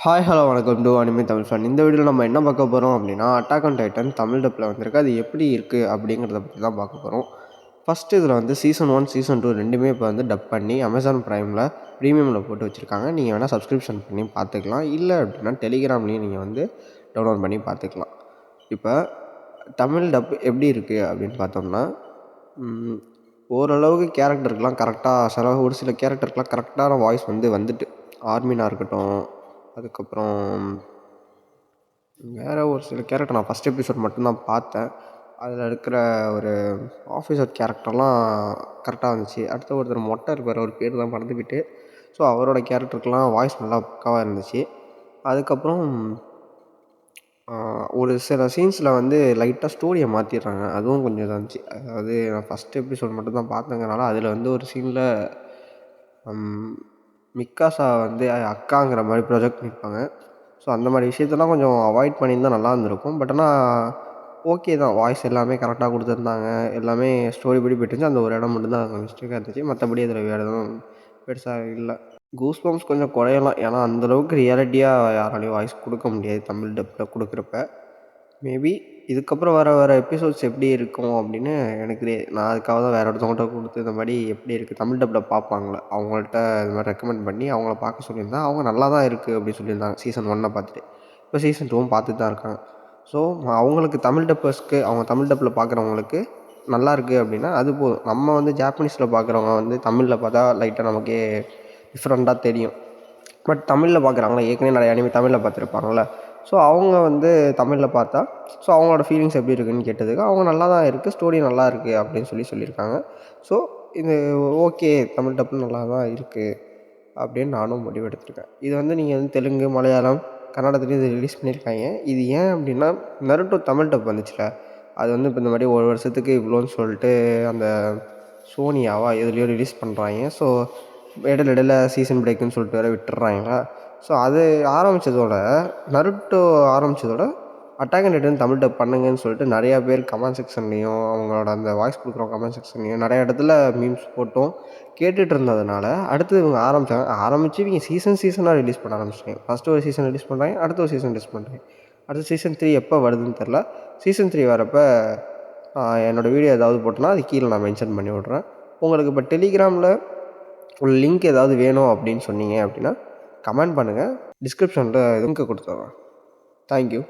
Hi hello வணக்கம் two anime Tamil fan. இந்த வீடியோவில் நம்ம என்ன பார்க்க போகிறோம் அப்படின்னா, அட்டாக் ஆன் டைட்டன் தமிழ் டப்பில் வந்திருக்கு. அது எப்படி இருக்குது அப்படிங்கிறத பற்றி தான் பார்க்க போகிறோம். ஃபஸ்ட்டு இதில் வந்து சீசன் 1 சீசன் 2 ரெண்டுமே இப்போ வந்து டப் பண்ணி அமேசான் ப்ரைமில் ப்ரீமியமில் போட்டு வச்சுருக்காங்க. நீங்கள் வேணால் சப்ஸ்கிரிப்ஷன் பண்ணி பார்த்துக்கலாம். இல்லை அப்படின்னா டெலிகிராம்லேயும் நீங்கள் வந்து டவுன்லோட் பண்ணி பார்த்துக்கலாம். இப்போ தமிழ் டப் எப்படி இருக்குது அப்படின்னு பார்த்தோம்னா, ஓரளவுக்கு கேரக்டருக்கெலாம் கரெக்டாக ஒரு சில கேரக்டருக்கெலாம் கரெக்டான வாய்ஸ் வந்துட்டு ஆர்மினாக இருக்கட்டும், அதுக்கப்புறம் வேறு ஒரு சில கேரக்டர் நான் ஃபஸ்ட் எபிசோட் மட்டும்தான் பார்த்தேன். அதில் இருக்கிற ஒரு ஆஃபீஸர் கேரக்டர்லாம் கரெக்டாக இருந்துச்சு. அடுத்து ஒருத்தர் மொட்டை இருப்பார், அவர் பேர் தான் மறந்துவிட்டு. ஸோ அவரோட கேரக்டருக்கெலாம் வாய்ஸ் நல்லா பக்காவாக இருந்துச்சு. அதுக்கப்புறம் ஒரு சில சீன்ஸில் வந்து லைட்டாக ஸ்டோரியை மாற்றிடுறாங்க. அதுவும் கொஞ்சம் இதாக இருந்துச்சு. அதாவது நான் ஃபஸ்ட் எபிசோட் மட்டும் தான் பார்த்தேங்கிறனால அதில் வந்து ஒரு சீனில் மிக்காசா வந்து அக்காங்கிற மாதிரி ப்ரொஜெக்ட் நிற்பாங்க. ஸோ அந்த மாதிரி விஷயத்தெல்லாம் கொஞ்சம் அவாய்ட் பண்ணியிருந்தால் நல்லா இருந்திருக்கும். பட் ஆனால் ஓகே தான், வாய்ஸ் எல்லாமே கரெக்டாக கொடுத்துருந்தாங்க. எல்லாமே ஸ்டோரி படி போயிட்டுருந்துச்சு. அந்த ஒரு இடம் மட்டும்தான் அங்கே மிஸ்டேக்காக இருந்துச்சு. மற்றபடி அதில் வேறு எதுவும் பெருசாக இல்லை. கூஸ் பம்ப்ஸ் கொஞ்சம் குறையலாம். ஏன்னா அந்தளவுக்கு ரியாலிட்டியாக யாராலையும் வாய்ஸ் கொடுக்க முடியாது தமிழ் டப்பில் கொடுக்குறப்ப. மேபி இதுக்கப்புறம் வர எபிசோட்ஸ் எப்படி இருக்கும் அப்படின்னு எனக்கு நான் அதுக்காக தான் வேறு ஒருத்தவங்கள்ட்ட கொடுத்து இந்த மாதிரி எப்படி இருக்குது தமிழ் டப்பில் பார்ப்பாங்களே அவங்கள்ட்ட இது மாதிரி ரெக்கமெண்ட் பண்ணி அவங்கள பார்க்க சொல்லியிருந்தேன். அவங்க நல்லா தான் இருக்குது அப்படின்னு சொல்லியிருந்தாங்க சீசன் 1 பார்த்துட்டு. இப்போ சீசன் 2வும் பார்த்துட்டு தான் இருக்காங்க. ஸோ அவங்களுக்கு தமிழ் டப்பர்ஸ்க்கு அவங்க தமிழ் டப்பில் பார்க்குறவங்களுக்கு நல்லா இருக்குது அப்படின்னா அது போதும். நம்ம வந்து ஜாப்பனீஸில் பார்க்குறவங்க வந்து தமிழில் பார்த்தா லைட்டாக நமக்கே டிஃப்ரெண்ட்டாக தெரியும். பட் தமிழில் பார்க்குறாங்களா, ஏற்கனவே நிறைய அனிமே தமிழில் பார்த்துருப்பாங்களே, ஸோ அவங்க வந்து தமிழில் பார்த்தா ஸோ அவங்களோட ஃபீலிங்ஸ் எப்படி இருக்குதுன்னு கேட்டதுக்கு அவங்க நல்லா தான் இருக்குது, ஸ்டோரி நல்லா இருக்குது அப்படின்னு சொல்லியிருக்காங்க. ஸோ இது ஓகே, தமிழ் டப்பு நல்லா தான் இருக்குது அப்படின்னு நானும் முடிவெடுத்திருக்கேன். இது வந்து நீங்கள் வந்து தெலுங்கு, மலையாளம், கன்னடத்துலேயும் இது ரிலீஸ் பண்ணியிருக்காங்க. இது ஏன் அப்படின்னா நருட்டோ தமிழ் டப் வந்துச்சுல, அது வந்து இப்போ இந்த மாதிரி ஒரு வருஷத்துக்கு இவ்வளோன்னு சொல்லிட்டு அந்த சோனியாவா எதுலேயோ ரிலீஸ் பண்ணுறாங்க. ஸோ இடையில சீசன் பிரேக்குன்னு சொல்லிட்டு வேறு விட்டுறாங்களா. ஸோ அது ஆரம்பித்ததோட நருட்டோ ஆரம்பித்ததோட Attack on Titan Tamil dub பண்ணுங்கன்னு சொல்லிட்டு நிறையா பேர் கமெண்ட் செக்ஷன்லேயும் அவங்களோட அந்த வாய்ஸ் கொடுக்குறவங்க கமெண்ட் செக்ஷன்லேயும் நிறைய இடத்துல மீம்ஸ் போட்டும் கேட்டுட்டு இருந்ததுனால அடுத்து இவங்க ஆரம்பித்து இவங்க சீசனாக ரிலீஸ் பண்ண ஆரம்பிச்சிட்டாங்க. ஃபஸ்ட்டு ஒரு சீசன் ரிலீஸ் பண்ணுறாங்க, அடுத்த ஒரு சீசன் ரிலீஸ் பண்ணுறாங்க. அடுத்த சீசன் 3 எப்போ வருதுன்னு தெரில. சீசன் 3 வரப்போ என்னோடய வீடியோ ஏதாவது போட்டோன்னா அது கீழே நான் மென்ஷன் பண்ணி விட்றேன். உங்களுக்கு இப்போ டெலிகிராமில் ஒரு லிங்க் ஏதாவது வேணும் அப்படின்னு சொன்னீங்க அப்படின்னா கமெண்ட் பண்ணுங்கள், டிஸ்கிரிப்ஷனில் லிங்க்கை கொடுத்துட்றேன். தேங்க்யூ.